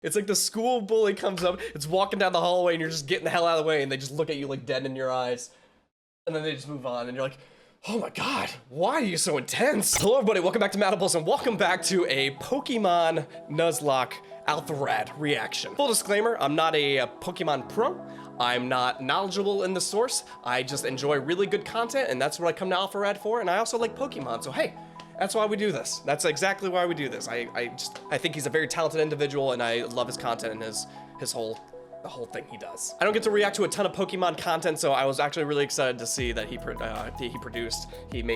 It's like the school bully comes up, it's walking down the hallway, and you're just getting the hell out of the way, and they just look at you like dead in your eyes. And then they just move on, and you're like, oh my god, why are you so intense? Hello everybody, welcome back to Matables, and welcome back to a Pokemon Nuzlocke Alpharad reaction. Full disclaimer, I'm not a Pokemon pro. I'm not knowledgeable in the source. I just enjoy really good content, and that's what I come to Alpharad for, and I also like Pokemon, so hey, that's why we do this. That's exactly why we do this. I think he's a very talented individual, and I love his content and the whole thing he does. I don't get to react to a ton of Pokemon content, so I was actually really excited to see that he made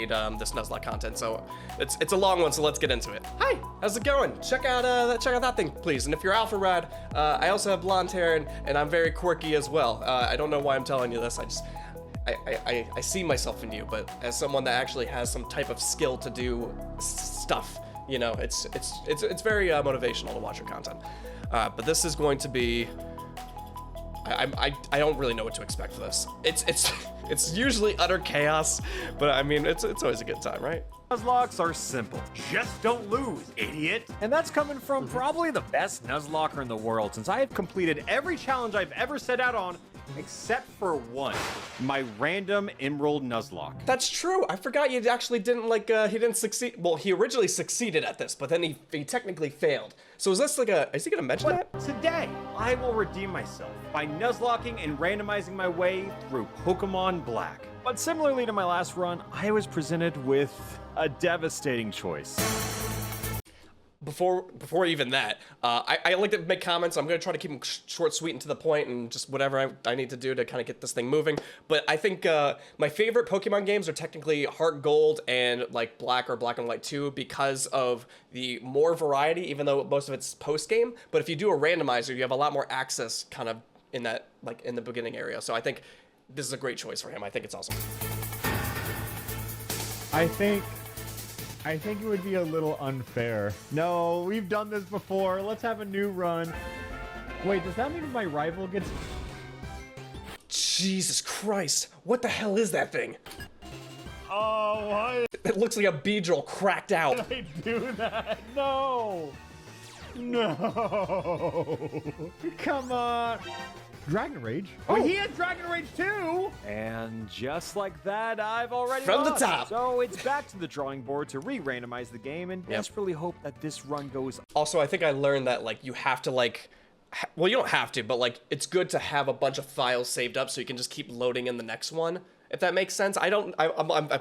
this Nuzlocke content. So it's a long one, so let's get into it. Hi, how's it going? Check out that thing, please. And if you're Alpharad, I also have blonde hair, and I'm very quirky as well. I don't know why I'm telling you this. I see myself in you, but as someone that actually has some type of skill to do stuff, you know, it's very motivational to watch your content. But this is going to be. I don't really know what to expect for this. It's usually utter chaos, but I mean it's always a good time, right? Nuzlocks are simple. Just don't lose, idiot. And that's coming from probably the best Nuzlocker in the world, since I have completed every challenge I've ever set out on, except for one, my random Emerald Nuzlocke. That's true. I forgot you actually didn't he didn't succeed. Well, he originally succeeded at this, but then he technically failed. So is this is he gonna mention that? Today, I will redeem myself by Nuzlocking and randomizing my way through Pokemon Black. But similarly to my last run, I was presented with a devastating choice. Before even that, I like to make comments. I'm gonna try to keep them short, sweet, and to the point, and just whatever I need to do to kind of get this thing moving. But I think my favorite Pokemon games are technically Heart Gold and like Black or Black and White 2 because of the more variety, even though most of it's post game. But if you do a randomizer, you have a lot more access kind of in that, like in the beginning area. So I think this is a great choice for him. I think it's awesome. I think it would be a little unfair. No, we've done this before. Let's have a new run. Wait, does that mean my rival gets... Jesus Christ. What the hell is that thing? Oh, why It looks like a Beedrill cracked out. did I do that? No. No. Come on. Dragon Rage? Oh, he has Dragon Rage too! And just like that, I've already From the lost. top. So it's back to the drawing board to re-randomize the game and desperately hope that this run goes. Also, I think I learned that like you have to well, you don't have to, but like it's good to have a bunch of files saved up so you can just keep loading in the next one. If that makes sense. I'm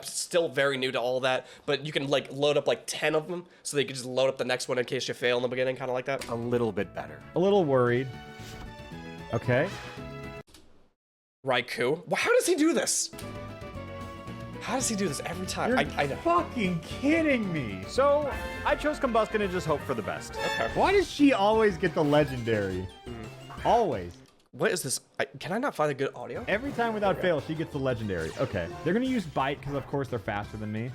still very new to all that, but you can like load up like 10 of them so that you can just load up the next one in case you fail in the beginning, kind of like that. A little bit better. A little worried. Okay. Raikou. Well, how does he do this? How does he do this every time? You're I know. fucking kidding me. So I chose Combuskin and just hope for the best. Okay. Why does she always get the legendary? Always. What is this? Can I not find a good audio? Every time without fail, she gets the legendary. Okay. They're going to use Bite because, of course, they're faster than me.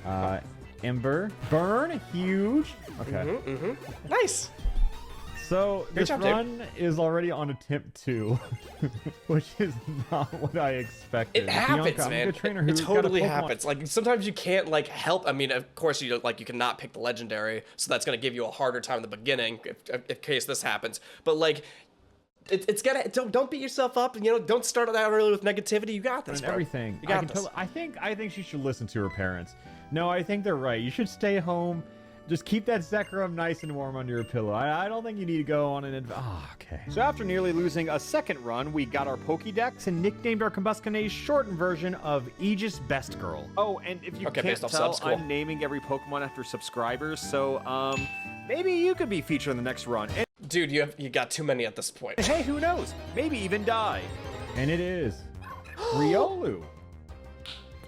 Ember. Burn. Huge. Okay. Nice. So this job, run is already on attempt 2, which is not what I expected. It happens, Bianca, I'm a man. good trainer It who's got a totally Pokemon- happens. Like sometimes you can't like help. I mean, of course you cannot pick the legendary, so that's gonna give you a harder time in the beginning in case this happens. But like, it's gotta don't beat yourself up. And, you know, don't start out early with negativity. You got this, and bro. everything. You got this. I think she should listen to her parents. No, I think they're right. You should stay home. Just keep that Zekrom nice and warm under your pillow. I don't think you need to go on an okay. So after nearly losing a second run, we got our Pokédex and nicknamed our Combuskin a shortened version of Aegis Best Girl. Oh, and if you can't based off tell, subs, cool. I'm naming every Pokemon after subscribers, so maybe you could be featured in the next run. And Dude, you got too many at this point. hey, who knows? Maybe even die. And it is Riolu.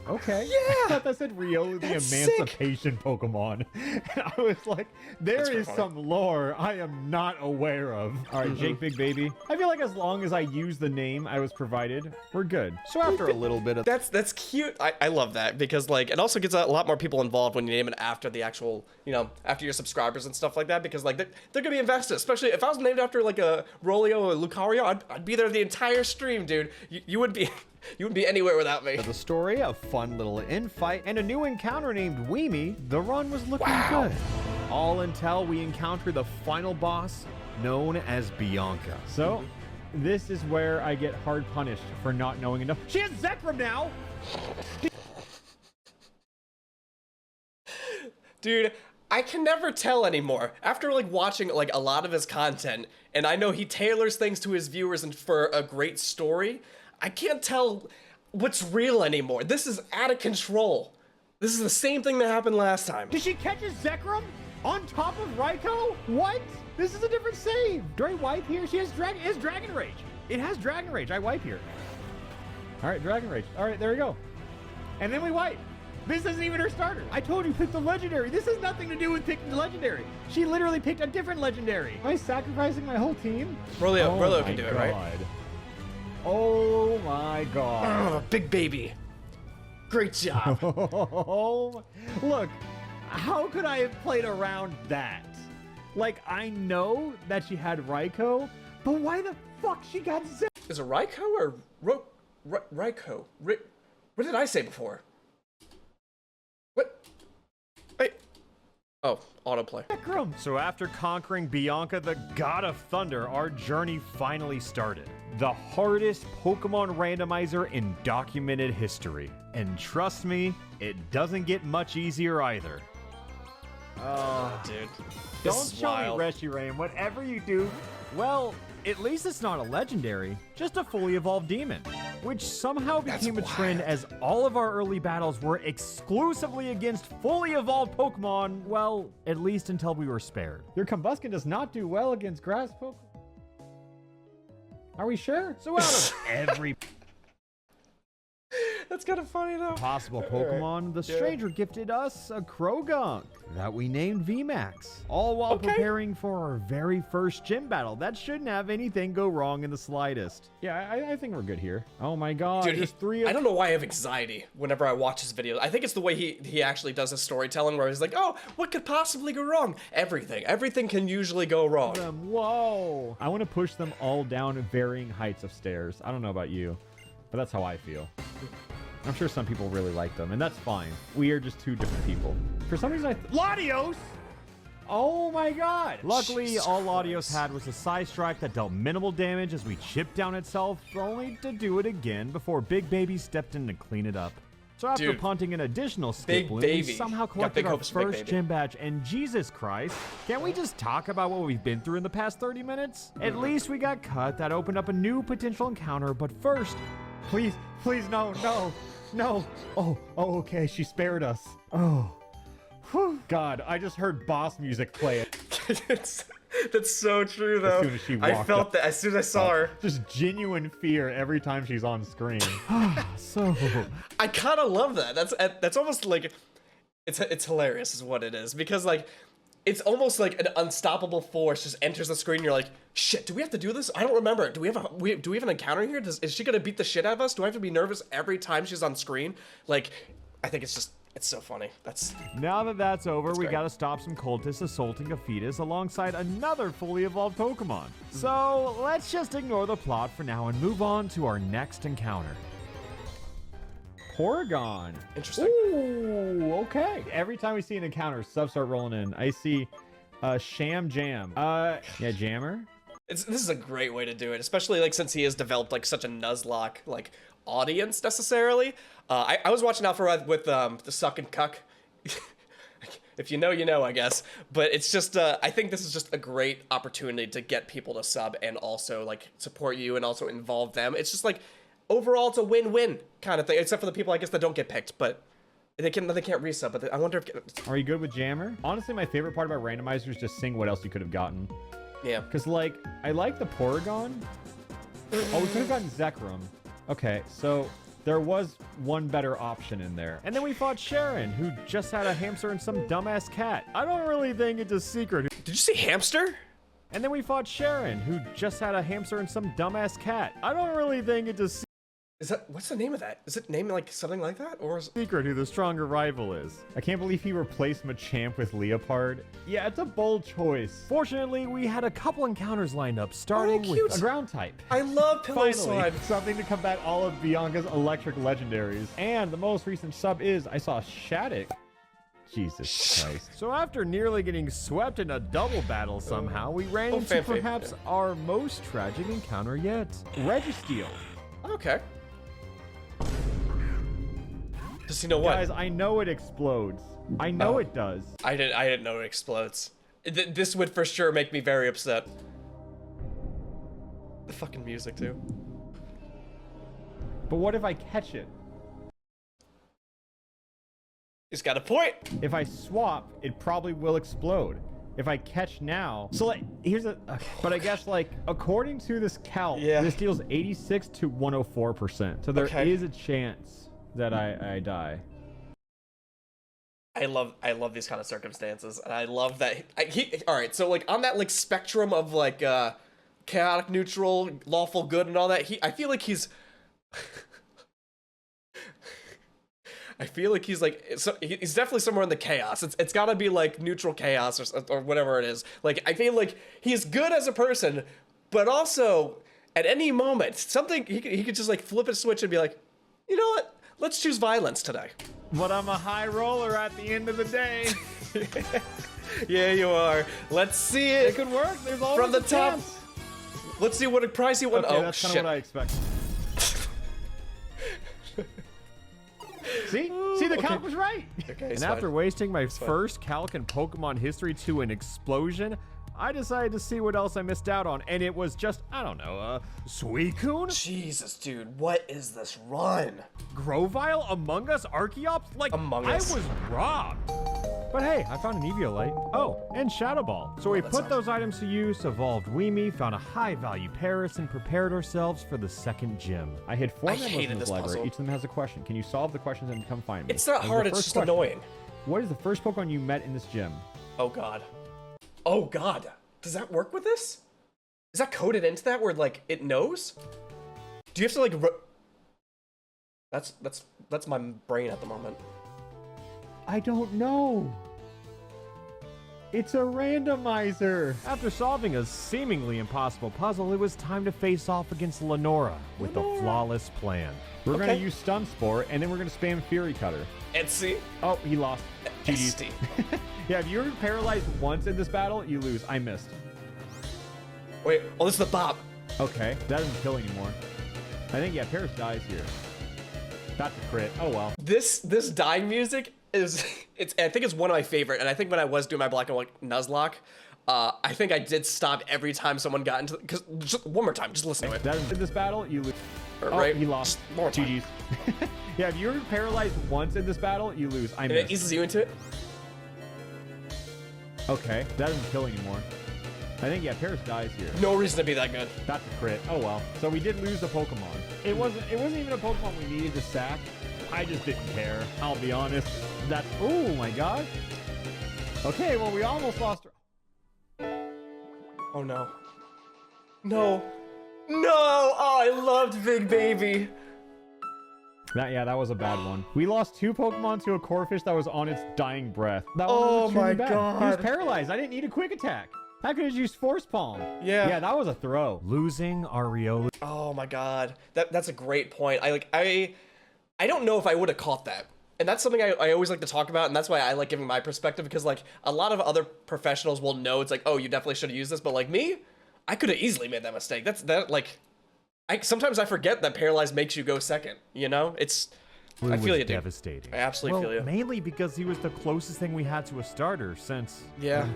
Okay. Yeah! I thought that said Riolu, the That's Emancipation Pokemon. And I was like, there is funny. some lore I am not aware of. All right, Jake Big Baby. I feel like as long as I use the name I was provided, we're good. So after a little bit of That's cute. I love that because like it also gets a lot more people involved when you name it after the actual, you know, after your subscribers and stuff like that, because like they're gonna be invested. Especially if I was named after like a Rolio or Lucario, I'd be there the entire stream, dude. You would be you wouldn't be anywhere without me. the story, a fun little infight, and a new encounter named Weemy, the run was looking Wow. good. All until we encounter the final boss, known as Bianca. So, this is where I get hard punished for not knowing enough. She has Zekrom now! Dude, I can never tell anymore. After like watching like a lot of his content, and I know he tailors things to his viewers and for a great story, I can't tell what's real anymore. This is out of control. This is the same thing that happened last time. Did she catch a Zekrom on top of Raikou? What? This is a different save. Do I wipe here? She has Dragon Rage. It has Dragon Rage. I wipe here. All right, Dragon Rage. All right, there we go. And then we wipe. This isn't even her starter. I told you, pick the legendary. This has nothing to do with picking the legendary. She literally picked a different legendary. Am I sacrificing my whole team? Rolo can do it, right? Oh my god. Oh, big baby. Great job. Look, how could I have played around that? Like, I know that she had Raikou, but why the fuck she got Zek? Is it Raikou or Raikou? What did I say before? What? Wait. Oh, autoplay. Zekrom. So after conquering Bianca, the god of thunder, our journey finally started. The hardest Pokemon randomizer in documented history. And trust me, it doesn't get much easier either. Oh, dude. Don't show me Reshiram. Whatever you do, Well, at least it's not a legendary, just a fully evolved demon. Which somehow became a trend as all of our early battles were exclusively against fully evolved Pokemon, well, at least until we were spared. your Combuskin does not do well against grass Pokemon. Are we sure? So out of every That's kind of funny though. possible Pokemon, the stranger gifted us a Krogunk that we named VMAX. All while preparing for our very first gym battle. That shouldn't have anything go wrong in the slightest. Yeah, I think we're good here. Oh my god, Dude, there's three of I don't know why I have anxiety whenever I watch his videos. I think it's the way he actually does his storytelling where he's like, oh, what could possibly go wrong? Everything. Everything can usually go wrong. them. Whoa. I want to push them all down varying heights of stairs. I don't know about you, but that's how I feel. I'm sure some people really like them, and that's fine. We are just two different people. For some reason, Latios! Oh my god! Luckily, Jesus all Christ. Latios had was a side strike that dealt minimal damage as we chipped down itself, only to do it again before Big Baby stepped in to clean it up. So after Dude, punting an additional skip Big bloom, we Baby. somehow Got collected big our hopes for Big first Baby. gym badge, and Jesus Christ, can't we just talk about what we've been through in the past 30 minutes? At least we got cut that opened up a new potential encounter, but first, Please, please, no. Oh, okay, she spared us. Oh. Whew. God, I just heard boss music play. That's so true though. soon as she I walked felt up. that as soon as I saw her. Just genuine fear every time she's on screen. so I kind of love that. That's almost like it's hilarious is what it is because like it's almost like an unstoppable force just enters the screen. And you're like, shit, do we have to do this? I don't remember. Do we have an encounter here? Is she gonna beat the shit out of us? Do I have to be nervous every time she's on screen? Like, I think it's so funny. now that that's over, we great. gotta stop some cultists assaulting a fetus alongside another fully evolved Pokemon. So let's just ignore the plot for now and move on to our next encounter. Porygon. Interesting. Ooh, okay. Every time we see an encounter, subs start rolling in. I see Sham Jam. Yeah, Jammer. This is a great way to do it, especially like since he has developed like such a Nuzlocke like audience necessarily. I was watching Alpharad with the Suck and Cuck. If you know, you know, I guess. But it's just, I think this is just a great opportunity to get people to sub and also like support you and also involve them. It's just like overall, it's a win-win kind of thing, except for the people I guess that don't get picked, but they can't resub. But I wonder if Are you good with Jammer? Honestly, my favorite part about randomizers is just seeing what else you could have gotten. yeah. Because, like, I like the Porygon. Oh, we could have gotten Zekrom. Okay, so there was one better option in there. And then we fought Sharon, who just had a hamster and some dumbass cat. I don't really think it's a secret. Did you see hamster? And then we fought Sharon, who just had a hamster and some dumbass cat. I don't really think it's a What's the name of that? Is it named like something like that, or is secret who the stronger rival is. I can't believe he replaced Machamp with Leopard. Yeah, it's a bold choice. Fortunately, we had a couple encounters lined up, starting cute. with A ground type. I love Pillow Finally, Slide. something to combat all of Bianca's electric legendaries. And the most recent sub is, I saw Shattuck. Jesus Christ. So after nearly getting swept in a double battle somehow, we ran into fancy, perhaps our most tragic encounter yet. Registeel. Okay. Does he know what? Guys, I know it explodes. I know it does. I didn't know it explodes. This would for sure make me very upset. The fucking music too. But what if I catch it? He's got a point. If I swap, it probably will explode. If I catch now, so like, here's a, but I guess like, according to this count, this deals 86 to 104%. So there is a chance that I die. I love these kind of circumstances, and I love that all right, so like on that like spectrum of like chaotic, neutral, lawful good and all that, I feel like he's I feel like he's like, so he's definitely somewhere in the chaos. It's got to be like neutral chaos or whatever it is. Like, I feel like he's good as a person, but also at any moment, something he could just like flip a switch and be like, you know what? Let's choose violence today. But I'm a high roller at the end of the day. Yeah, you are. Let's see it. It could work. There's always from the a top. chance. Let's see what a price he won. Okay, Oh that's shit! kind of what I expected. See, the calc was right. Okay, and after wasting my first calc in Pokemon history to an explosion, I decided to see what else I missed out on, and it was just, I don't know, Suicune? Jesus, dude, what is this run? Grovyle, Among Us, Archeops? Like, Among Us. I was robbed. But hey, I found an Eviolite. Oh, and Shadow Ball. So we put those items to use, evolved Weemy, found a high-value Paris, and prepared ourselves for the second gym. I hid 4 members in this library. puzzle. Each of them has a question. Can you solve the questions and come find me? It's not hard, it's just annoying. What is the first Pokemon you met in this gym? Oh god. Oh god. Does that work with this? Is that coded into that where like it knows? Do you have to like That's my brain at the moment. I don't know. It's a randomizer. After solving a seemingly impossible puzzle, it was time to face off against Lenora with a flawless plan. We're gonna use Stun Spore, and then we're gonna spam Fury Cutter. Etsy. Oh, he lost. GG's. Etsy. Yeah, if you're paralyzed once in this battle, you lose. I missed. Wait, oh, this is the bop. Okay, that doesn't kill anymore. I think, yeah, Paris dies here. That's a crit. Oh, well. This dying music is, I think it's one of my favorite, and I think when I was doing my black and white Nuzlocke, I think I did stop every time someone got into, because just one more time, just listen to it. That is, in this battle, you lose. Right? He lost. More time. GG's. Yeah, if you're paralyzed once in this battle, you lose. I And missed. it eases you into it. Okay, that doesn't kill anymore. I think, yeah, Paris dies here. No reason to be that good. That's a crit. Oh, well. So we did lose the Pokemon. It wasn't even a Pokemon we needed to sack. I just didn't care. I'll be honest. That's, oh my god. Okay, well, we almost lost her. Oh no. No. No! Oh, I loved Big Baby. That was a bad one. We lost 2 Pokemon to a Corphish that was on its dying breath. That one Oh was my bad. He was God. paralyzed. I didn't need a quick attack. I could have used Force Palm. Yeah. Yeah, that was a throw. Losing Ariolo. Oh my god. That's a great point. I don't know if I would have caught that. And that's something I always like to talk about, and that's why I like giving my perspective, because like a lot of other professionals will know it's like, oh, you definitely should have used this, but like me, I could have easily made that mistake. Sometimes I forget that paralyzed makes you go second, you know? I feel you, dude. Devastating. I absolutely feel you. Mainly because he was the closest thing we had to a starter since... Yeah.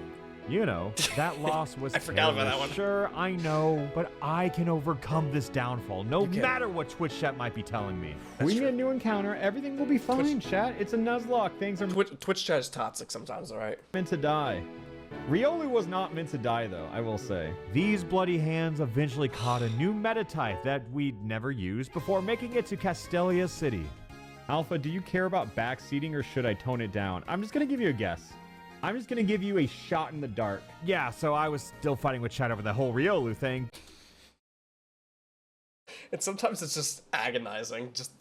You know, that loss was I forgot about that one. Sure, I know, but I can overcome this downfall, no matter what Twitch chat might be telling me. We need a new encounter. Everything will be fine, chat. It's a Nuzlocke. Things are Twitch chat is toxic sometimes, alright? meant to die. Riolu was not meant to die, though, I will say. These bloody hands eventually caught a new meta type that we'd never used before making it to Castelia City. Alpha, do you care about backseating or should I tone it down? I'm just gonna give you a guess. I'm just gonna give you a shot in the dark. Yeah, so I was still fighting with chat over the whole Riolu thing. And sometimes it's just agonizing, just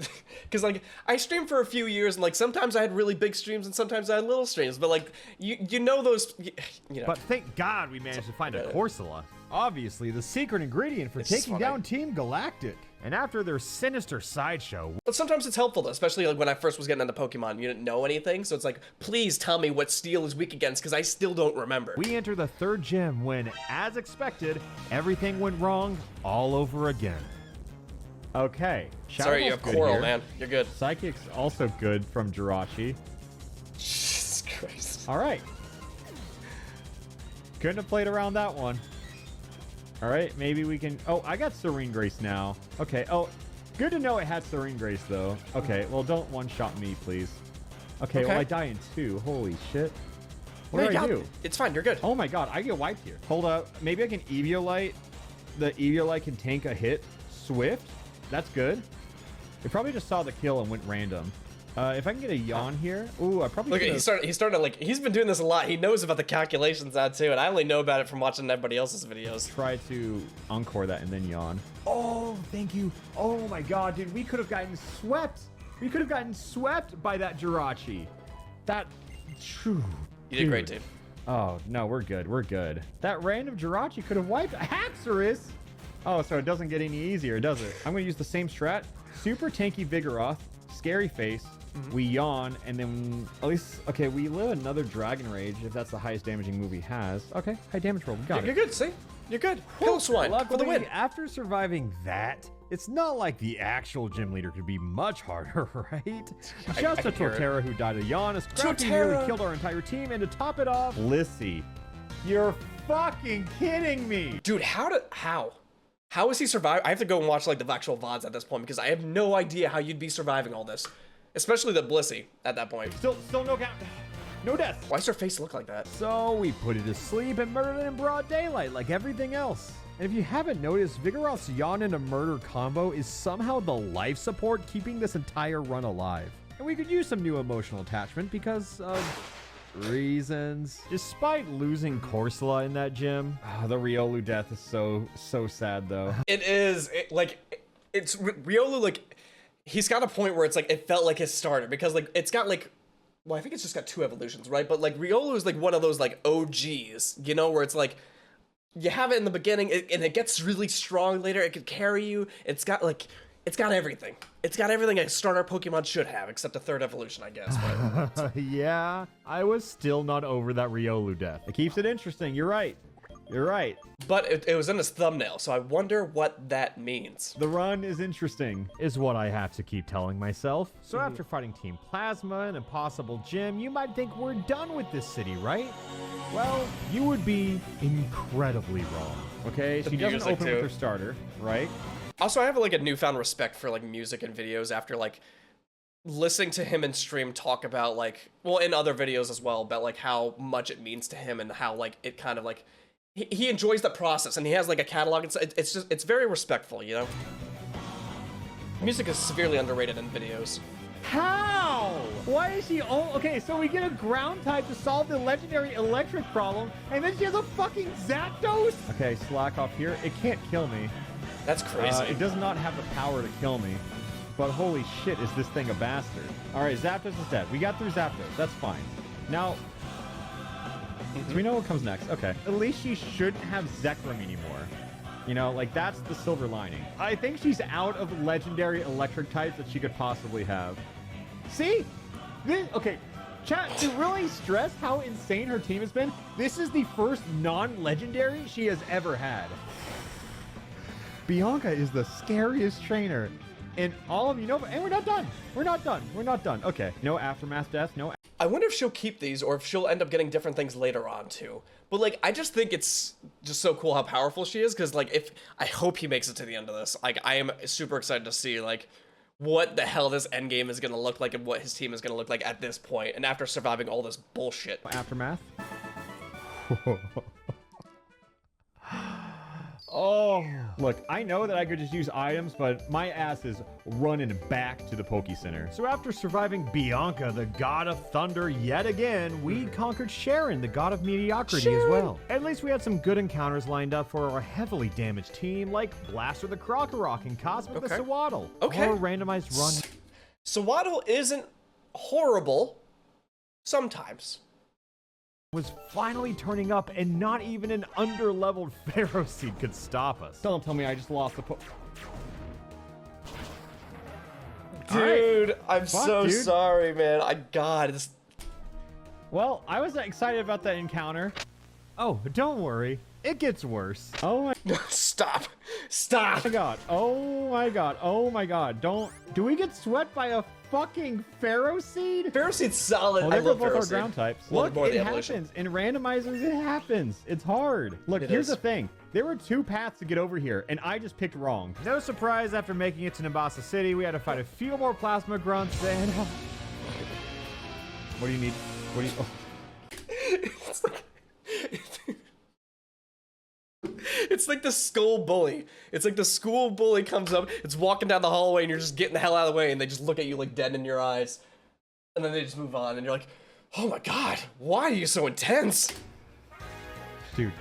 because like I streamed for a few years and like sometimes I had really big streams and sometimes I had little streams, but like you know those, you know. But thank God we managed to find a Corsola. Obviously, the secret ingredient for taking down Team Galactic. And after their sinister sideshow. But sometimes it's helpful though, especially like when I first was getting into Pokemon, you didn't know anything, so it's like, please tell me what Steel is weak against, because I still don't remember. We enter the third gym when, as expected, everything went wrong all over again. Okay. Sorry, you have Coral, man. You're good. Psychic's also good from Jirachi. Jesus Christ. All right. Couldn't have played around that one. All right, maybe we can... Oh, I got Serene Grace now. Okay, oh, good to know it had Serene Grace, though. Okay, well, don't one-shot me, please. Okay, well, I die in 2. Holy shit. What do I do? It's fine, you're good. Oh my god, I get wiped here. Hold up, maybe I can Eviolite. The Eviolite can tank a hit. Swift? That's good. It probably just saw the kill and went random. If I can get a yawn here. Ooh, I probably look. He started like he's been doing this a lot. He knows about the calculations now too, and I only know about it from watching everybody else's videos. Try to encore that and then yawn. Oh, thank you. Oh my god, dude, we could have gotten swept. We could have gotten swept by that Jirachi. That. True. You did great, dude. Oh no, we're good. We're good. That random Jirachi could have wiped Haxorus. Oh, so it doesn't get any easier, does it? I'm gonna use the same strat. Super tanky Vigoroth. Scary face. We yawn, and then at least, okay, we live another Dragon Rage if that's the highest damaging move he has. Okay, high damage roll. We got it. You're good, see? You're good. Piloswine for the win. After surviving that, it's not like the actual gym leader could be much harder, right? Just a Torterra who died of yawn. A Scrappy nearly killed our entire team, and to top it off, Lissy. You're fucking kidding me. Dude, how is he surviving? I have to go and watch like the actual VODs at this point because I have no idea how you'd be surviving all this. Especially the Blissey at that point. Still no count. No death. Why does her face look like that? So we put it to sleep and murdered it in broad daylight like everything else. And if you haven't noticed, Vigoroth's yawn into murder combo is somehow the life support keeping this entire run alive. And we could use some new emotional attachment because of reasons. Despite losing Corsola in that gym, the Riolu death is so sad though. It is. It's Riolu, like, he's got a point where it's like, it felt like his starter because like, it's got like, well, I think it's just got 2 evolutions, right? But like Riolu is like one of those like OGs, you know, where it's like, you have it in the beginning and it gets really strong later. It could carry you. It's got everything. It's got everything a starter Pokemon should have, except a 3rd evolution, I guess. But yeah, I was still not over that Riolu death. It keeps it interesting. You're right. You're right. But it was in his thumbnail, so I wonder what that means. The run is interesting, is what I have to keep telling myself. So after fighting Team Plasma and Impossible Gym, you might think we're done with this city, right? Well, you would be incredibly wrong. Okay, she doesn't open with her starter, right? Also, I have like a newfound respect for like music and videos after like listening to him in stream talk about like, well, in other videos as well, about like how much it means to him and how like it kind of like he enjoys the process and he has like a catalog. It's very respectful, you know? Music is severely underrated in videos. How? Why is she okay, so we get a ground type to solve the legendary electric problem, and then she has a fucking Zapdos? Okay, slack off here. It can't kill me. That's crazy. It does not have the power to kill me. But holy shit, is this thing a bastard. Alright, Zapdos is dead. We got through Zapdos. That's fine. Now, do we know what comes next? Okay. At least she shouldn't have Zekrom anymore. You know, like, that's the silver lining. I think she's out of legendary electric types that she could possibly have. See? Okay, chat, to really stress how insane her team has been, this is the first non-legendary she has ever had. Bianca is the scariest trainer. And all of you know, and we're not done. We're not done. We're not done. Okay, no aftermath death, no. I wonder if she'll keep these or if she'll end up getting different things later on too. But like, I just think it's just so cool how powerful she is. Cause like, I hope he makes it to the end of this. Like, I am super excited to see like what the hell this end game is going to look like and what his team is going to look like at this point. And after surviving all this bullshit. Aftermath. Oh, look, I know that I could just use items, but my ass is running back to the Poke Center. So after surviving Bianca, the god of thunder, yet again, we conquered Sharon, the god of mediocrity as well. At least we had some good encounters lined up for our heavily damaged team, like Blaster the Krokorok and Cosmic the Sawaddle. Okay. Or a randomized run. Sawaddle isn't horrible sometimes. Was finally turning up, and not even an under-leveled Pharaoh Seed could stop us. Don't tell me I just lost the Dude, I'm Fuck, so dude. sorry, man. God, Well, I was excited about that encounter. Oh, don't worry. It gets worse. Oh my Stop. Stop. god. Oh my god. Oh my god. Do we get swept by a fucking Pharaoh Seed? Pharaoh Seed's solid. Well, I they love both Pharaoh our Seed. ground types. Well, Look, more it the evolution. happens. In randomizers, it happens. It's hard. Look, It here's is. the thing. There were 2 paths to get over here, and I just picked wrong. No surprise, after making it to Nimbasa City, we had to fight a few more plasma grunts and... What do you need? What do you... Oh. It's like, it's like the school bully. It's like the school bully comes up, it's walking down the hallway, and you're just getting the hell out of the way, and they just look at you like dead in your eyes. And then they just move on, and you're like, oh my god, why are you so intense? Dude,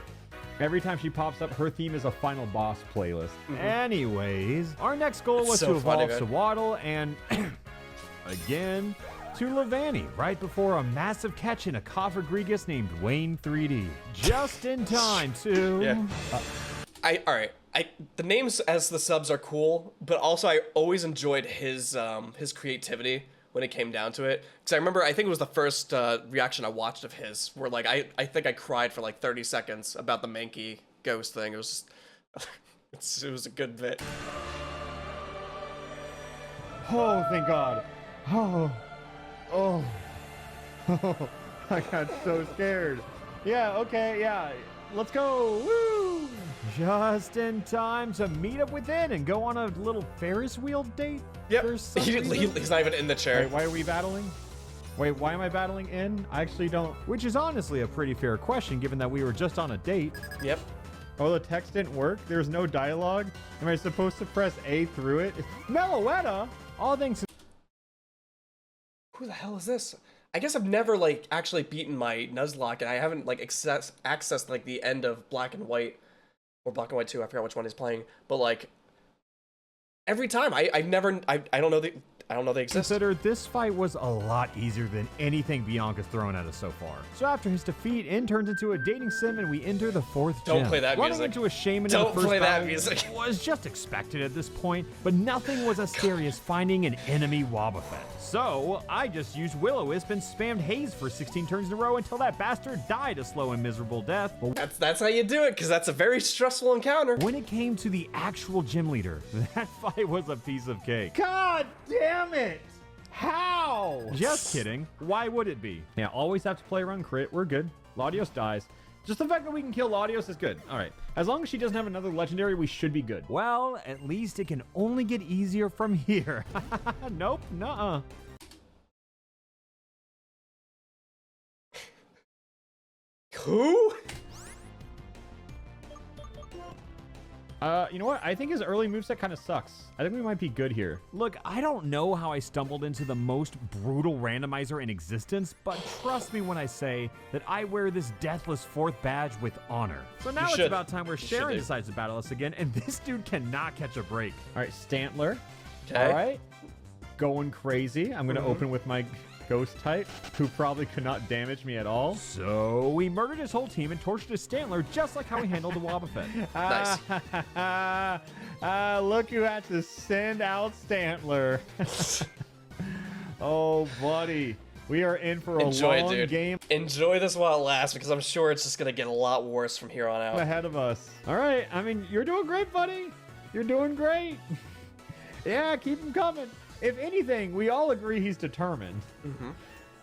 every time she pops up, her theme is a final boss playlist. Anyways, our next goal was so to funny, evolve man. Sawaddle and, again, to Levani, right before a massive catch in a Coffer named Wayne 3D. Just in time to... Yeah. Alright, the names as the subs are cool, but also I always enjoyed his creativity when it came down to it. Because I remember, I think it was the first reaction I watched of his, where like, I think I cried for like 30 seconds about the Mankey ghost thing. It was just, it was a good bit. Oh, thank God. Oh. Oh. Oh. I got so scared. Yeah, okay, yeah. Let's go. Woo! Just in time to meet up with it and go on a little Ferris wheel date. Yep, for some reason. he's not even in the chair. Wait, why are we battling? Wait, why am I battling in? I actually don't... Which is honestly a pretty fair question, given that we were just on a date. Yep. Oh, the text didn't work? There's no dialogue? Am I supposed to press A through it? Meloetta? All things... Who the hell is this? I guess I've never like actually beaten my Nuzlocke, and I haven't like accessed like the end of Black and White or Black and White 2. I forgot which one he's playing, but like every time I don't know they exist. Consider this fight was a lot easier than anything Bianca's thrown at us so far. So after his defeat, In turns into a dating sim and we enter the 4th gym. Don't play that Running music. into a shaman Don't in the first play that battle music. was just expected at this point, but nothing was as scary as finding an enemy Wobbuffet. So I just used Will-O-Wisp and spammed Haze for 16 turns in a row until that bastard died a slow and miserable death. But That's how you do it, because that's a very stressful encounter. when it came to the actual gym leader, that fight was a piece of cake. God damn it! How? Just kidding. Why would it be? Yeah, always have to play around crit. We're good. Latios dies. Just the fact that we can kill Latios is good. All right. As long as she doesn't have another legendary, we should be good. Well, at least it can only get easier from here. Nope, nuh-uh. Who? You know what? I think his early moveset kind of sucks. I think we might be good here. Look, I don't know how I stumbled into the most brutal randomizer in existence, but trust me when I say that I wear this deathless 4th badge with honor. So now it's should. about time where You Sharon should, dude. decides to battle us again, and this dude cannot catch a break. All right, Stantler. Okay. All right. Going crazy. I'm going to open with my ghost type, who probably could not damage me at all. So we murdered his whole team and tortured his Stantler just like how we handled the Wobbuffet. Nice. Look who had to send out Stantler. Oh, buddy. We are in for a Enjoy it, long dude. game Enjoy this while it lasts, because I'm sure it's just gonna get a lot worse from here on out. ahead of us. All right. I mean, you're doing great, buddy. You're doing great. Yeah, keep him coming. If anything, we all agree he's determined.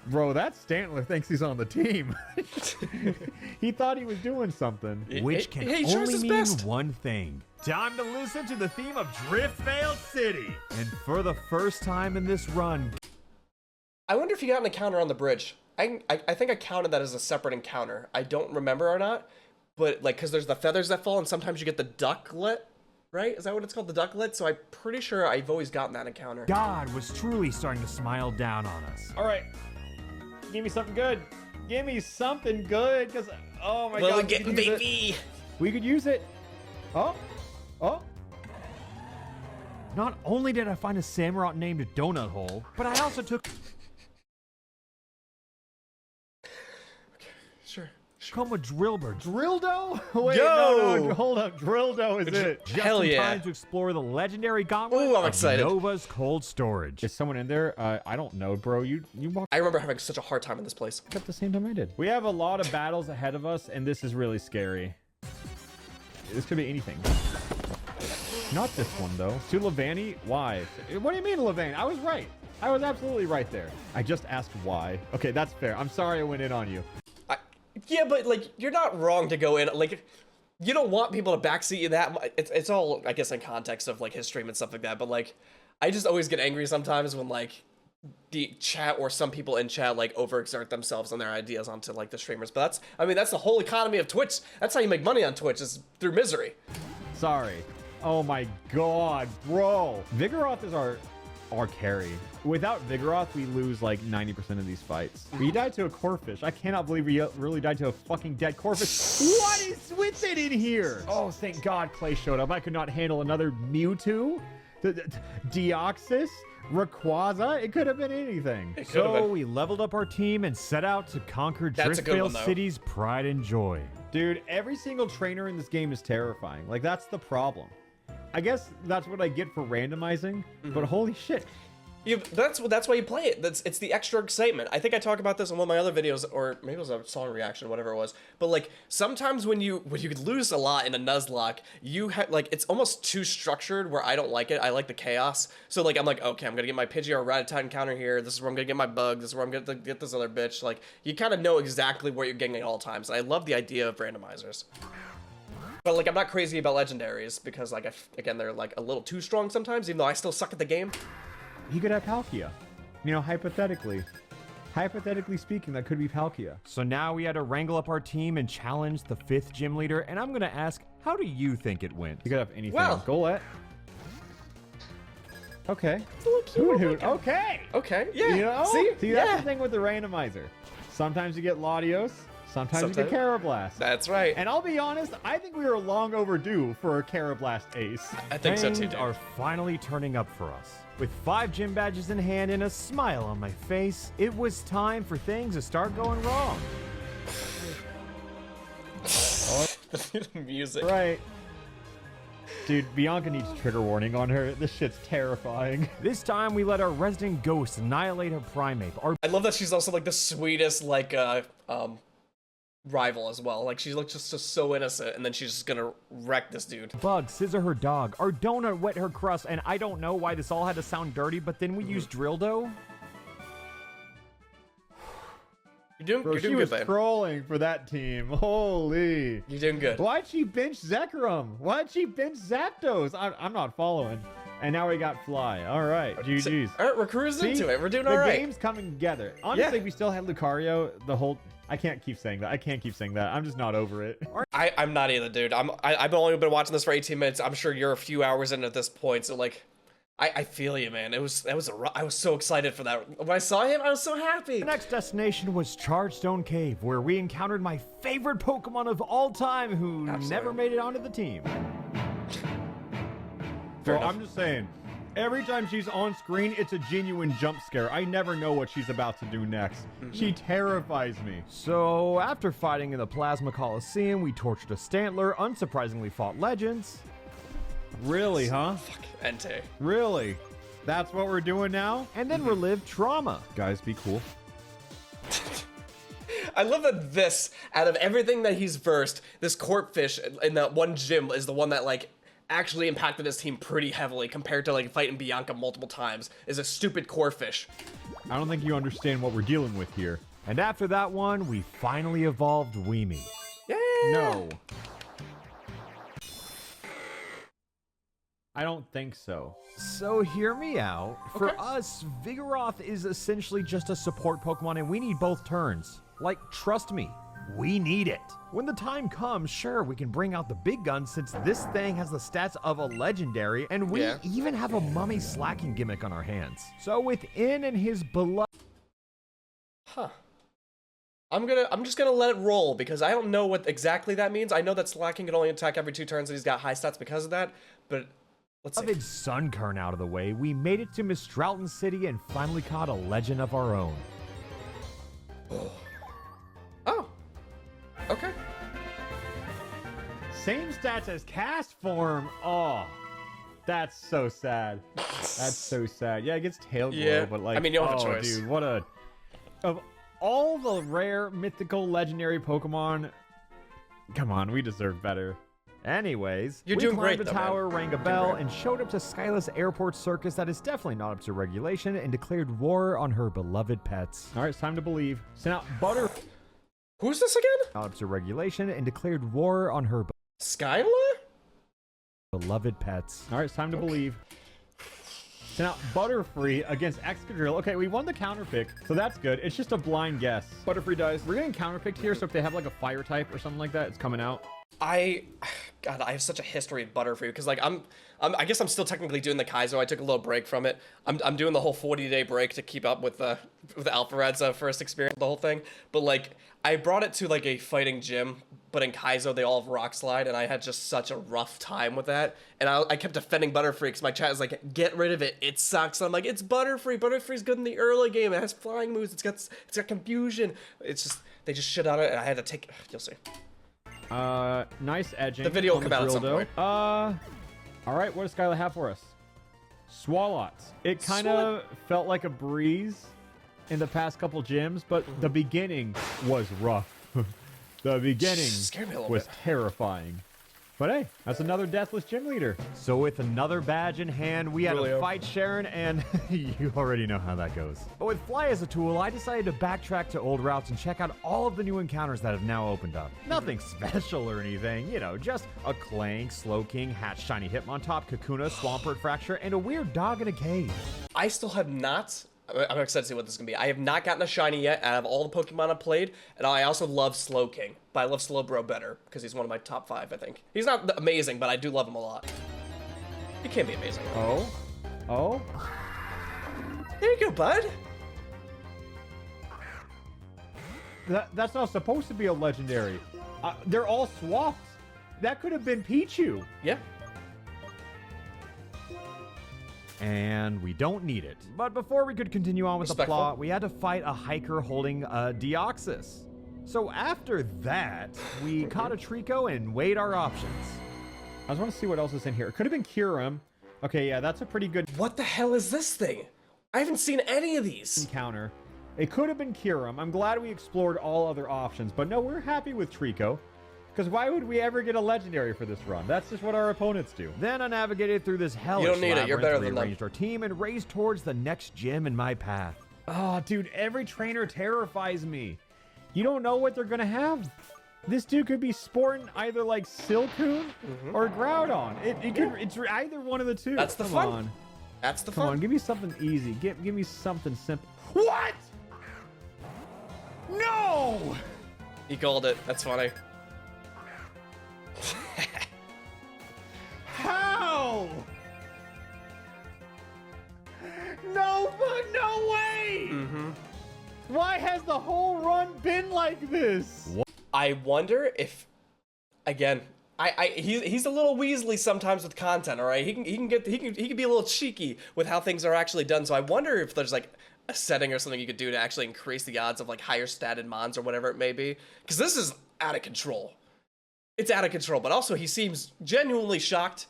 Bro, that Stantler thinks he's on the team. He thought he was doing something. Which can He tries only his mean best. one thing. Time to listen to the theme of Driftvale City. And for the first time in this run, I wonder if you got an encounter on the bridge. I think I counted that as a separate encounter. I don't remember or not, but like, cause there's the feathers that fall, and sometimes you get the ducklet, right? Is that what it's called, the ducklet? So I'm pretty sure I've always gotten that encounter. God was truly starting to smile down on us. All right, give me something good. Give me something good, cause oh my God, Getting baby. We could use it. Oh. Not only did I find a Samurott named Donut Hole, but I also took Sure. Come a Drillbur. Drildo? Wait, Yo! no, hold up. Drildo is it. Just Hell in yeah. time to explore the legendary gauntlet Ooh, I'm of excited. Nova's cold storage. Is someone in there? I don't know, bro. You walked I remember having such a hard time in this place. up the same time I did. We have a lot of battles ahead of us, and this is really scary. This could be anything. Not this one, though. To Levani? Why? What do you mean, Levani? I was right. I was absolutely right there. I just asked why. Okay, that's fair. I'm sorry I went in on you. Yeah, but like, you're not wrong to go in. Like, you don't want people to backseat you that much. It's all, I guess, in context of like his stream and stuff like that. But like, I just always get angry sometimes when like the chat or some people in chat like overexert themselves on their ideas onto like the streamers. But that's the whole economy of Twitch. That's how you make money on Twitch, is through misery. Sorry. Oh my God, bro. Vigoroth is our carry. Without Vigoroth, we lose like 90% of these fights. We died to a Corphish. I cannot believe we really died to a fucking dead Corphish. What is with it in here? Oh, thank God Clay showed up. I could not handle another Mewtwo, Deoxys, Rayquaza. It could have been anything. So we leveled up our team and set out to conquer That's a good Driftvale one, though. City's pride and joy. Dude, every single trainer in this game is terrifying. Like, that's the problem. I guess that's what I get for randomizing, but holy shit. That's why you play it. It's the extra excitement. I think I talked about this in one of my other videos, or maybe it was a song reaction, whatever it was. But like, sometimes when you lose a lot in a Nuzlocke, you have like, it's almost too structured where I don't like it. I like the chaos. So like, I'm like, okay, I'm gonna get my Pidgey or Rattata encounter here. This is where I'm gonna get my bug. This is where I'm gonna get this other bitch. Like, you kind of know exactly what you're getting at all times. I love the idea of randomizers. But like, I'm not crazy about legendaries because like, again, they're like a little too strong sometimes, even though I still suck at the game. He could have Palkia. You know, hypothetically. Hypothetically speaking, that could be Palkia. So now we had to wrangle up our team and challenge the 5th gym leader, and I'm gonna ask, how do you think it went? You could have anything. Well. Golett. Okay. Hoot. Okay. Okay, yeah. You know? See, that's yeah. the thing with the randomizer. Sometimes you get Latios. Sometimes you get Carablast. That's right. And I'll be honest, I think we were long overdue for a Carablast ace. I think so too, Things dude. are finally turning up for us. With 5 gym badges in hand and a smile on my face, it was time for things to start going wrong. Music. Right. Dude, Bianca needs trigger warning on her. This shit's terrifying. This time we let our resident ghost annihilate her Primeape. Our I love that she's also like the sweetest like rival as well. Like, she looks just so innocent, and then she's just gonna wreck this dude. bug scissor her dog. Our donut wet her crust, and I don't know why this all had to sound dirty, but then we used drill dough. You're Bro, doing she good, was man. trolling for that team. Holy. You're doing good. Why'd she bench Zekrom? Why'd she bench Zapdos? I'm not following. And now we got Fly. All right, GG's. All right, we're cruising See, into it. We're doing the all right. game's coming together. Honestly, Yeah. if we still had Lucario, the whole... I can't keep saying that. I can't keep saying that. I'm just not over it. I'm not either, dude. I've only been watching this for 18 minutes. I'm sure you're a few hours in at this point, so like, I feel you, man. I was so excited for that. When I saw him, I was so happy. The next destination was Chargestone Cave, where we encountered my favorite Pokemon of all time, who Absolutely. never made it onto the team. Fair Bro, enough. I'm just saying. Every time she's on screen, it's a genuine jump scare. I never know what she's about to do next. She terrifies me. So, after fighting in the Plasma Coliseum, we tortured a Stantler, unsurprisingly fought Legends. Really, huh? Fuck, Entei. Really? That's what we're doing now? And then relived Trauma. Guys, be cool. I love that this, out of everything that he's versed, this Corphish in that one gym is the one that like actually impacted his team pretty heavily compared to like fighting Bianca multiple times, is a stupid Corphish. I don't think you understand what we're dealing with here. And after that one, we finally evolved Weemy. Yeah. No. I don't think so. So hear me out. For Okay. us, Vigoroth is essentially just a support Pokemon and we need both turns. Like, trust me, We need it. When the time comes, sure, we can bring out the big guns since this thing has the stats of a legendary, and we even have a mummy slacking gimmick on our hands. So with In and his beloved... Huh. I'm just gonna let it roll because I don't know what exactly that means. I know that slacking can only attack every 2 turns and he's got high stats because of that, but let's see. Beloved Sunkern out of the way, we made it to Mistralton City and finally caught a legend of our own. Oh. Okay. Same stats as cast form. Oh, that's so sad. That's so sad. Yeah, it gets tail glow, but like, I mean, you don't have a choice. Dude, what a... Of all the rare, mythical, legendary Pokemon, come on, we deserve better. Anyways, You're doing great, the though, tower, man. rang a bell, and showed up to Skyla's airport circus that is definitely not up to regulation and declared war on her beloved pets. All right, it's time to believe. Sent out Butter... Who's this again? Not up to regulation and declared war on her Skyla? beloved pets. All right, it's time to believe. Sent out Butterfree against Excadrill. Okay, we won the counter pick, so that's good. It's just a blind guess. Butterfree dies. We're getting counter picked here, so if they have like a fire type or something like that, it's coming out. God, I have such a history of Butterfree because like I guess I'm still technically doing the Kaizo. I took a little break from it. I'm doing the whole 40-day break to keep up with Alpharad's first experience, the whole thing. But like I brought it to like a fighting gym, but in Kaizo they all have Rock Slide, and I had just such a rough time with that. And I kept defending Butterfree because my chat is like, get rid of it. It sucks. And I'm like, it's Butterfree. Butterfree's good in the early game. It has flying moves. It's got confusion. It's just they just shit on it, and I had to take. You'll see. Nice edging. The video will come out at some point. All right, what does Skyla have for us? Swallots. It kind of felt like a breeze in the past couple gyms, but the beginning was rough. The beginning Scared me a little was bit. terrifying. But hey, that's another deathless gym leader. So with another badge in hand, we had to fight Sharon, and you already know how that goes. But with Fly as a tool, I decided to backtrack to old routes and check out all of the new encounters that have now opened up. Nothing special or anything, you know, just a Clank, Slowking, Hatch, Shiny Hitmontop, Kakuna, Swampert Fracture, and a weird dog in a cave. I still have not. I'm excited to see what this is gonna be. I have not gotten a shiny yet out of all the Pokemon I've played, and I also love Slowking, but I love Slowbro better because he's one of my top 5. I think he's not amazing, but I do love him a lot. He can be amazing. Oh, there you go, bud. that's not supposed to be a legendary. They're all swapped. That could have been Pichu. Yeah. And we don't need it. But before we could continue on with the plot, we had to fight a hiker holding a Deoxys. So after that, we caught a Trico and weighed our options. I just want to see what else is in here. It could have been Kyurem. Okay, yeah, that's a pretty good... What the hell is this thing? I haven't seen any of these. Encounter. It could have been Kyurem. I'm glad we explored all other options, but no, we're happy with Trico. Because why would we ever get a legendary for this run? That's just what our opponents do. Then I navigated through this hellish You don't need it. You're better than them. Rearranged our team and raced towards the next gym in my path. Oh, dude, every trainer terrifies me. You don't know what they're gonna have. This dude could be sporting either like Silcoon or Groudon. It's either one of the two. That's the Come fun. on. That's the Come fun. on, give me something easy. Give me something simple. What? No! He called it. That's funny. How? No way! Why has the whole run been like this? I wonder if, again, he's a little Weasley sometimes with content. All right, he can be a little cheeky with how things are actually done. So I wonder if there's like a setting or something you could do to actually increase the odds of like higher statted mons or whatever it may be. Because this is out of control. It's out of control. But also he seems genuinely shocked.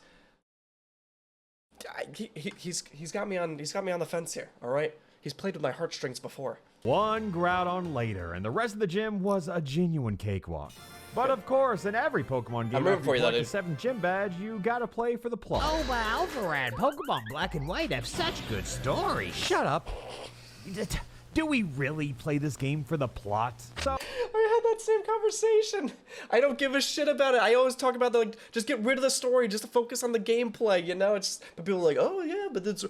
He's got me on the fence here. All right, he's played with my heartstrings before. One Groudon later, and the rest of the gym was a genuine cakewalk. But of course, in every Pokemon game, I'm rooting for you, collect dude. the 7th gym badge, you gotta play for the plot. Oh, wow, Alpharad, Pokemon Black and White have such good stories. Shut up. Do we really play this game for the plot? So I had that same conversation. I don't give a shit about it. I always talk about like, just get rid of the story, just to focus on the gameplay, you know? It's but people are like, oh yeah, but the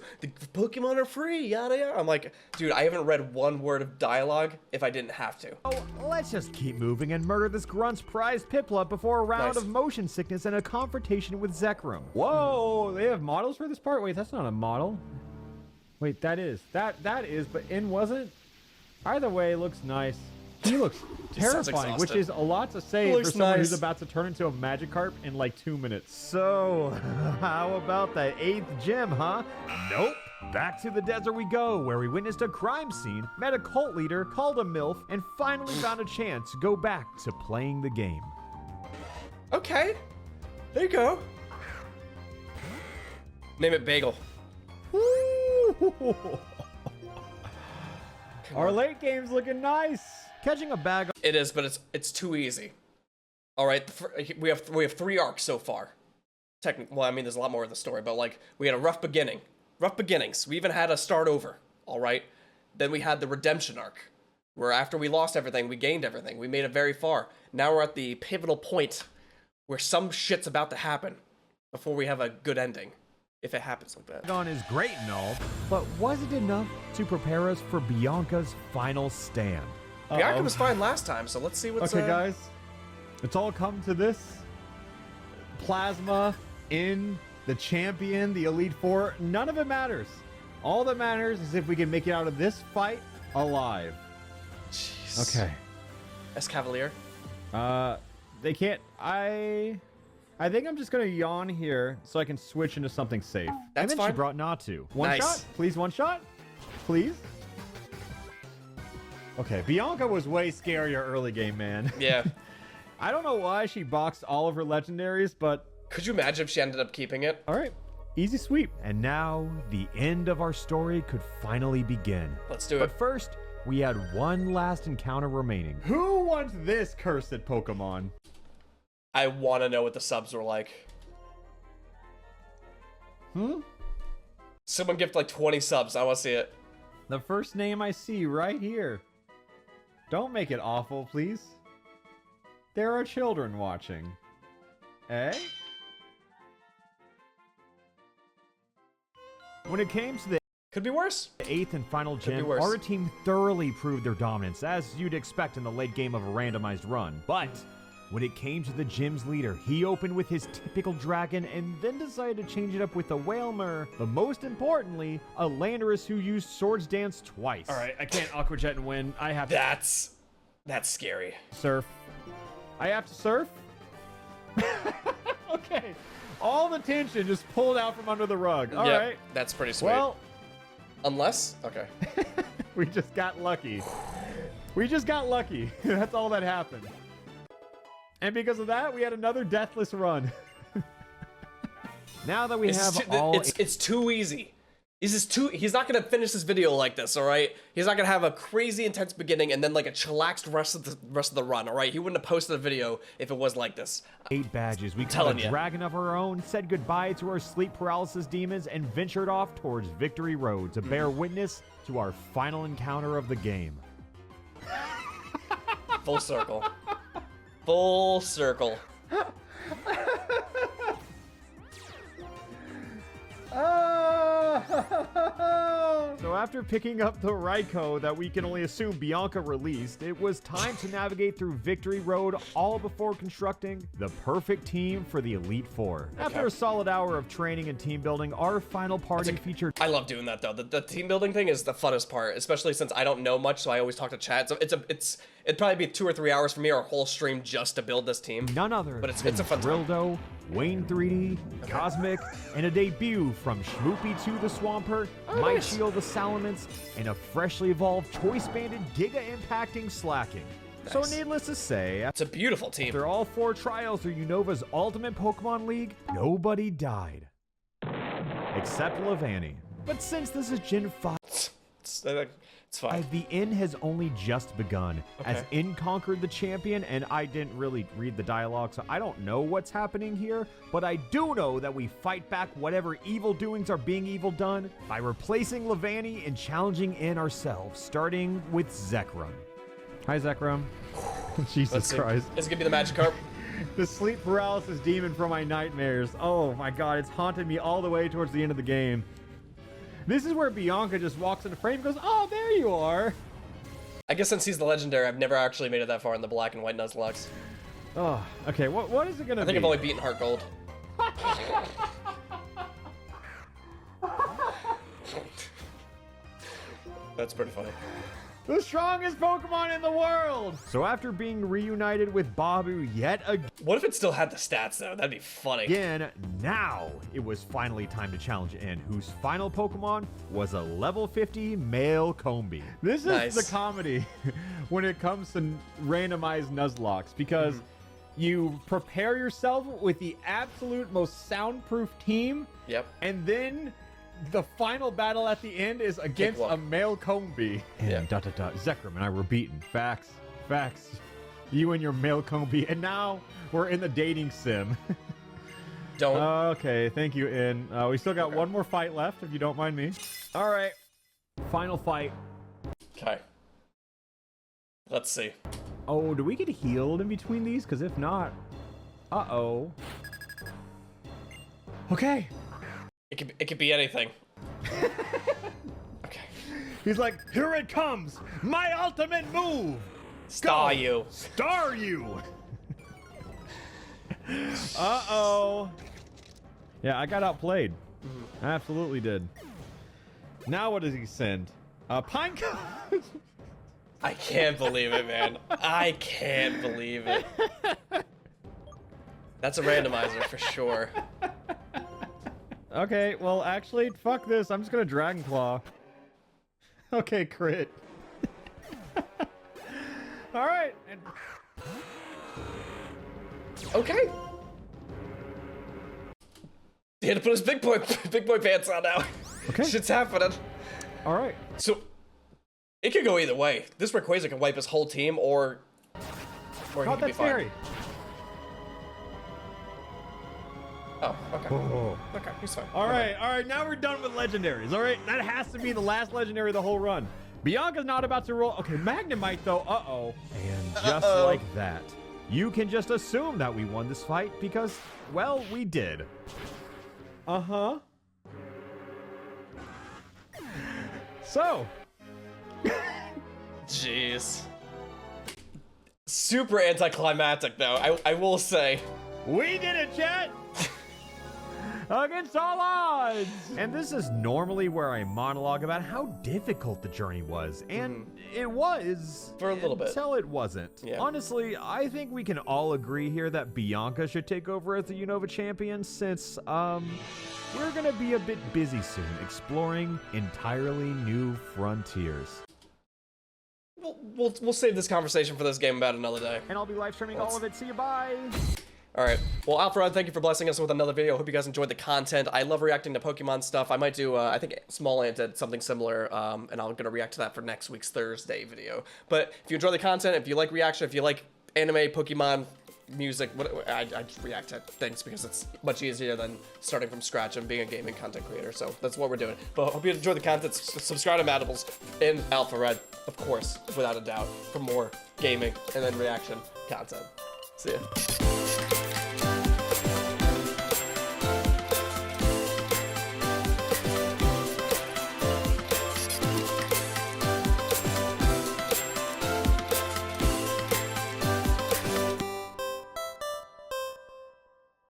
Pokemon are free, yada yada. I'm like, dude, I haven't read one word of dialogue if I didn't have to. Oh, let's just keep moving and murder this grunt's prized Piplup before a round of motion sickness and a confrontation with Zekrom. Whoa, they have models for this part? Wait, that's not a model. Wait, that is, but In wasn't? Either way, looks nice. He looks terrifying, which is a lot to say for someone who's about to turn into a Magikarp in like 2 minutes. So, how about the 8th gym, huh? Nope. Back to the desert we go, where we witnessed a crime scene, met a cult leader, called a MILF, and finally found a chance to go back to playing the game. Okay. There you go. Name it Bagel. Our late game's looking nice. Catching a bag. It is, but it's too easy. All right, we have 3 arcs so far. Technically, well, I mean, there's a lot more of the story, but like we had a rough beginnings. We even had a start over. All right, then we had the redemption arc, where after we lost everything, we gained everything. We made it very far. Now we're at the pivotal point where some shit's about to happen before we have a good ending. If it happens like that. On is great and all, but was it enough to prepare us for Bianca's final stand? Bianca was fine last time, so let's see what's... Okay, guys. It's all come to this. Plasma, in, the champion, the Elite Four, none of it matters. All that matters is if we can make it out of this fight alive. Jeez. Okay. Escavalier. They can't... I think I'm just gonna yawn here so I can switch into something safe. That's and then fine. she brought Natu. One Nice. shot? Please, one shot? Please? Okay, Bianca was way scarier early game, man. Yeah. I don't know why she boxed all of her legendaries, but... Could you imagine if she ended up keeping it? All right, easy sweep. And now, the end of our story could finally begin. Let's do it. But first, we had one last encounter remaining. Who wants this cursed Pokemon? I want to know what the subs were like. Someone gift like 20 subs. I want to see it. The first name I see right here. Don't make it awful, please. There are children watching. Eh? When it came to the Could be worse. 8th and final Could be gym, worse. our team thoroughly proved their dominance, as you'd expect in the late game of a randomized run. But when it came to the gym's leader, he opened with his typical dragon and then decided to change it up with a Whalmer, but most importantly, a Landorus who used Swords Dance twice. All right, I can't Aqua Jet and win. I have to That's scary. surf. I have to surf? Okay. All the tension just pulled out from under the rug. All right. That's pretty sweet. Well, unless, okay. we just got lucky. We just got lucky. That's all that happened. And because of that, we had another deathless run. Now that we it's too easy. He's not gonna finish this video like this, all right? He's not gonna have a crazy intense beginning and then like a chillaxed rest of the run, all right? He wouldn't have posted a video if it was like this. 8 badges. We caught telling a ya. dragon of our own, said goodbye to our sleep paralysis demons, and ventured off towards Victory Road to bear witness to our final encounter of the game. Full circle. Full circle. So after picking up the Raikou that we can only assume Bianca released, it was time to navigate through Victory Road, all before constructing the perfect team for the Elite Four. After a solid hour of training and team building, our final party featured... I love doing that though. The team building thing is the funnest part, especially since I don't know much, so I always talk to chat. So it'd probably be 2 or 3 hours for me or a whole stream just to build this team. None other But it's than a fun time. Drildo, Wayne 3D, Cosmic, and a debut from Schmoopy 2 the Swampert, Might Shield the Salamence, and a freshly evolved Choice Banded Giga Impacting Slacking. So Nice. needless to say, It's a beautiful team. after all 4 trials through Unova's Ultimate Pokemon League, nobody died. Except Levani. But since this is Gen 5, It's fine. the end has only just begun, as Okay. In conquered the champion, and I didn't really read the dialogue, so I don't know what's happening here, but I do know that we fight back whatever evil doings are being evil done by replacing Levani and challenging In ourselves, starting with Zekrom. Hi, Zekrom. Jesus Let's see. Christ. Is it gonna be the Magikarp? The sleep paralysis demon from my nightmares. Oh my god, it's haunted me all the way towards the end of the game. This is where Bianca just walks into frame and goes, oh, there you are. I guess since he's the legendary, I've never actually made it that far in the black and white Nuzlocke. Oh, okay, what is it gonna be? I think I've only beaten Heart Gold. That's pretty funny. The strongest Pokemon in the world! So after being reunited with Babu yet What if it still had the stats though? That'd be funny. again, now it was finally time to challenge in, whose final Pokemon was a level 50 male Combi. This is Nice. the comedy when it comes to randomized Nuzlocke, because you prepare yourself with the absolute most soundproof team, Yep. and then the final battle at the end is against one. a male Combi. And Yeah. Zekrom and I were beaten. Facts. You and your male Combi. And now we're in the dating sim. Don't. Okay, thank you, In. We still got one more fight left, if you don't mind me. All right. Final fight. Okay. Let's see. Oh, do we get healed in between these? Because if not... Uh-oh. Okay. It could be anything. Okay. He's like, here it comes! My ultimate move! Star you. Star you! Uh-oh. Yeah, I got outplayed. I absolutely did. Now what does he send? Pine cone. I can't believe it, man. I can't believe it. That's a randomizer for sure. Okay, well, actually, fuck this. I'm just gonna Dragon Claw. Okay, crit. All right. And Okay. He had to put his big boy pants on now. Okay. Shit's happening. all right. So it could go either way. This Rayquaza can wipe his whole team, or he Caught could be that fine. fairy. Oh, okay. Oh. Okay, he's fine. All right. Now we're done with legendaries. All right, that has to be the last legendary of the whole run. Bianca's not about to roll. Okay, Magnemite though. Uh-oh. And just like that, you can just assume that we won this fight because, well, we did. Uh-huh. So. Jeez. Super anticlimactic though. I will say. We did it, chat! Against all odds! And this is normally where I monologue about how difficult the journey was. And it was. For a little bit. Until it wasn't. Yeah. Honestly, I think we can all agree here that Bianca should take over as the Unova champion since, we're gonna be a bit busy soon exploring entirely new frontiers. We'll save this conversation for this game about another day. And I'll be live streaming all of it. See you, bye! All right. Well, Alpharad, thank you for blessing us with another video. Hope you guys enjoyed the content. I love reacting to Pokemon stuff. I might do, I think Small Ant did something similar, and I'm going to react to that for next week's Thursday video. But if you enjoy the content, if you like reaction, if you like anime, Pokemon, music, I just react to things because it's much easier than starting from scratch and being a gaming content creator. So that's what we're doing. But hope you enjoy the content. Subscribe to Madables in Alpharad, of course, without a doubt, for more gaming and then reaction content. See ya.